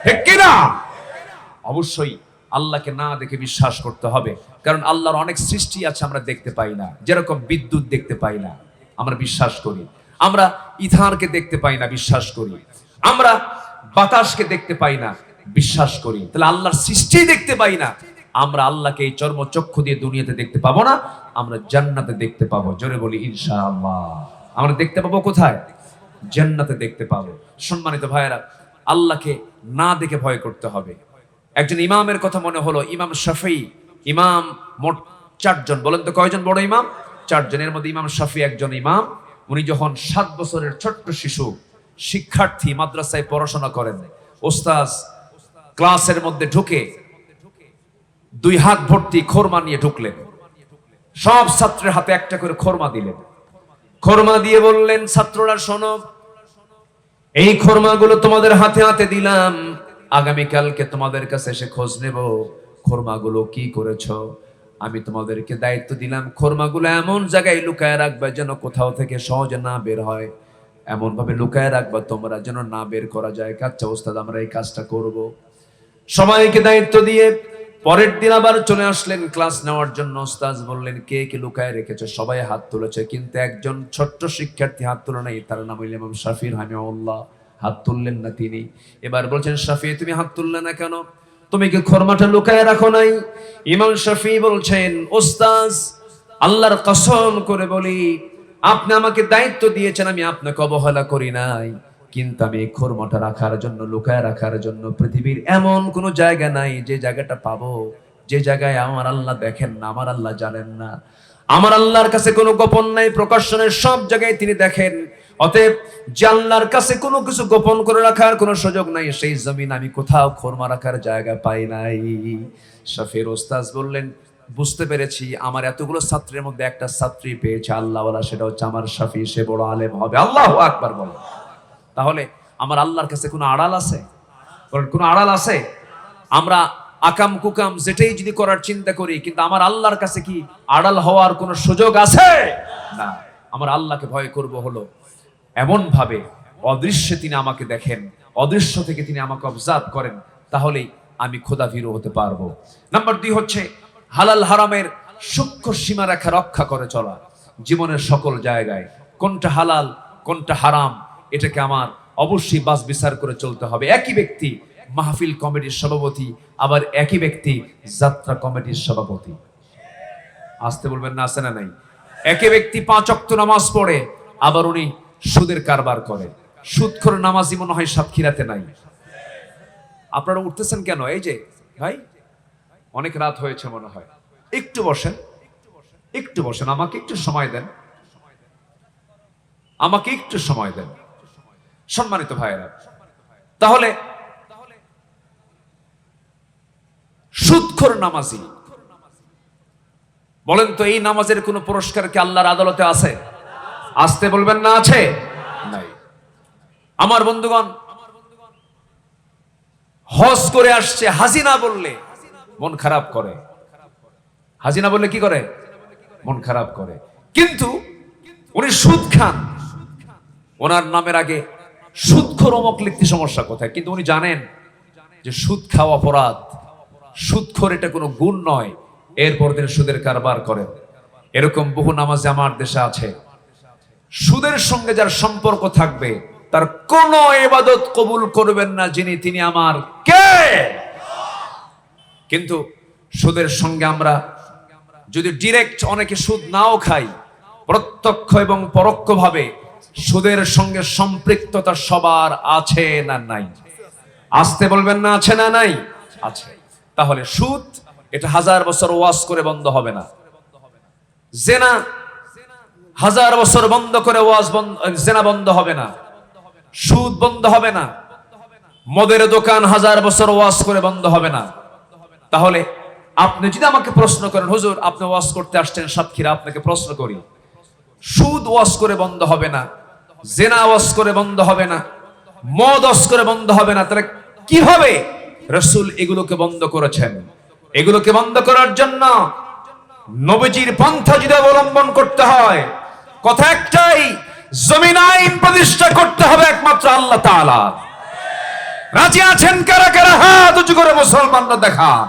ঠিক কিনা? অবশ্যই আল্লাহকে না দেখে বিশ্বাস করতে হবে, কারণ আল্লাহর অনেক সৃষ্টি আছে আমরা দেখতে পাই না। যেরকম বিদ্যুৎ দেখতে পাই না, আমরা বিশ্বাস করি। আমরা ইথারকে দেখতে পাই না, বিশ্বাস করি। আমরা বাতাসকে দেখতে পাই না, বিশ্বাস করি। তাহলে আল্লাহর সৃষ্টি দেখতে পাই না, আমরা আল্লাহকে এই চর্মচক্ষু দিয়ে দুনিয়াতে দেখতে পাবো না, আমরা জান্নাতে দেখতে পাবো। জোরে বলি ইনশাআল্লাহ। আমরা দেখতে পাবো কোথায়? জান্নাতে দেখতে পাবো। সম্মানিত ভাইয়েরা, আল্লাহকে না দেখে ভয় করতে হবে। একজন ইমামের কথা মনে হলো, ইমাম শাফিঈ। ইমাম মোট 4 জন। বলেন তো কয়জন বড় ইমাম? 4 জনের মধ্যে ইমাম শাফিঈ একজন ইমাম। উনি যখন 7 বছরের ছোট্ট শিশু, শিক্ষার্থী, মাদ্রাসায় পড়াশোনা করেন, ওস্তাদ ক্লাসের মধ্যে ঢুকে 2 হাত ভর্তি খোরমা নিয়ে ঢুকলেন। সব ছাত্রের হাতে একটা করে খোরমা দিলেন। খোরমা দিয়ে বললেন, ছাত্ররা শোনো, এই খোরমাগুলো তোমাদের হাতে হাতে দিলাম, আগামীকালকে তোমাদের কাছে এসে খোঁজ নেব খোরমাগুলো কি করেছো। আমি তোমাদেরকে দায়িত্ব দিলাম, খোরমাগুলো এমন জায়গায় লুকায় রাখবে যেন কোথাও থেকে সহজে না বের হয়, এমন ভাবে লুকায় রাখবা তোমরা যেন না বের করা যায়। আচ্ছা ওস্তাদ, আমরা এই কাজটা করব। সবাইকে দায়িত্ব দিয়ে পরের দিন আবার চলে আসলেন ক্লাস নেওয়ার জন্য। ওস্তাদ বললেন, কে কে লুকায় রেখেছে? সবাই হাত তুলেছে, কিন্তু একজন ছোট্ট শিক্ষার্থী হাত তুলে নাই। তার নাম হইল ইমাম শাফিঈ রাহিমাহুল্লাহ। হাত তুললেন না তিনি। এবার বলছেন, শাফিঈ তুমি হাত তুললে না কেন? তুমি কি খোরমাটা লুকায় রাখো নাই? ইমাম শাফিঈ বলছেন, ওস্তাদ আল্লাহর কসম করে বলি, আপনি আমাকে দায়িত্ব দিয়েছেন, আমি আপনাকে অবহেলা করি নাই, কিন্তু আমি এই খোরমাটা রাখার জন্য, লুকায় রাখার জন্য পৃথিবীর এমন কোন জায়গা নাই যে জায়গাটা পাবো, যে জায়গায় আমার আল্লাহ দেখেন না, আমার আল্লাহ জানেন না। আমার আল্লাহর কাছে কোনো গোপন নাই, প্রকাশনের সব জায়গায় তিনি দেখেন। অতএব যে আল্লাহর কাছে কোনো কিছু গোপন করে রাখার কোনো সুযোগ নাই, সেই জমিন আমি কোথাও খোরমা রাখার জায়গা পাই নাই। শাফিঈ ওস্তাদ বললেন, বুঝতে পেরেছি, আমার এতগুলো ছাত্রের মধ্যে একটা ছাত্রী পেয়েছে আল্লাহওয়ালা, সেটা হচ্ছে আমার শাফিঈ, সে বড় আলেম হবে। আল্লাহু আকবার বলো। তাহলে আমার আল্লাহর কাছে কোনো আড়াল আছে? কোনো আড়াল আছে? আমরা আকাম কুকাম যেটাই যদি করার চিন্তা করি, কিন্তু আমার আল্লাহর কাছে কি আড়াল হওয়ার কোনো সুযোগ আছে? না। আমার আল্লাহকে ভয় করব হলো এমন ভাবে, অদৃশ্যে তিনি আমাকে দেখেন, অদৃশ্য থেকে তিনি আমাকে অবজার্ভ করেন, তাহলেই আমি খোদাভীরু হতে পারবো। নাম্বার 2 হচ্ছে হালাল হারামের সূক্ষ্ম সীমারেখা রক্ষা করে চলা। জীবনের সকল জায়গায় কোনটা হালাল কোনটা হারাম, এটাকে আমার অবশ্যই বাছ বিচার করে চলতে হবে। একই ব্যক্তি মাহফিল কমিটির সভাপতি, আবার একই ব্যক্তি যাত্রা কমিটির সভাপতি। আসতে বলবেন না, আছে না নাই? একই ব্যক্তি 5 ওয়াক্ত নামাজ পড়ে, আবার উনি সুদের কারবার করে। সুদখোর নামাজি মনে হয় সাতক্ষীরাতে নাই। আপনারা উঠতেছেন কেন? এই যে ভাই, অনেক রাত হয়েছে মনে হয়, একটু বসেন, একটু বসেন, আমাকে একটু সময় দেন, আমাকে একটু সময় দেন। সম্মানিত ভাইয়েরা, তাহলে সুদখোর নামাজি, বলেন তো এই নামাজের কোন পুরস্কার কি আল্লাহর আদালতে আছে? আসতে বলবেন না, আছে? নাই। আমার বন্ধুগণ, হজ করে আসছে, হাজিনা বললে মন খারাপ করে। হাজিনা বললে কি করে? মন খারাপ করে। কিন্তু উনি সুদ খান, ওনার নামের আগে সুদখোর অমুক লিখতে সমস্যা কোথায়? কিন্তু উনি জানেন যে সুদ খাওয়া অপরাধ, সুদখোর এটা কোনো গুণ নয়, এরপর তিনি সুদের কারবার করেন। এরকম বহু নামাজি আমার দেশে আছে। সুদের সঙ্গে যার সম্পর্ক থাকবে, তার কোন ইবাদত কবুল করবেন না যিনি, তিনি আমার কে? কিন্তু সুদের সঙ্গে আমরা যদি ডিরেক্ট, অনেকে সুদ নাও খাই, প্রত্যক্ষ এবং পরোক্ষভাবে সুদের সঙ্গে সম্পৃক্ততা সবার আছে না নাই? আসতে বলবেন না, আছে না নাই? আছে। তাহলে সুদ এটা 1000 বছর ওয়াজ করে বন্ধ হবে না। জেনা 1000 বছর বন্ধ করে ওয়াজ বন্ধ, জেনা বন্ধ হবে না, সুদ বন্ধ হবে না, মদের দোকান 1000 বছর ওয়াজ করে বন্ধ হবে না। তাহলে আপনি যদি আমাকে প্রশ্ন করেন, হুজুর আপনি ওয়াজ করতে আসছেন সাতক্ষীরা, আপনাকে প্রশ্ন করি, সুদ ওয়াজ করে বন্ধ হবে না, জেনা ওয়াজ করে বন্ধ হবে না, মদ ওয়াজ করে বন্ধ হবে না, তাহলে কিভাবে রাসূল এগুলোকে বন্ধ করেছেন? এগুলোকে বন্ধ করার জন্য নবীজির পন্থা যদি অবলম্বন করতে হয়, কথা একটাই, জমিন আইন প্রতিষ্ঠা করতে হবে একমাত্র আল্লাহ তাআলা। রাজি আছেন কারা কারা? হাত উঁচু করে মুসলমানরা দেখা।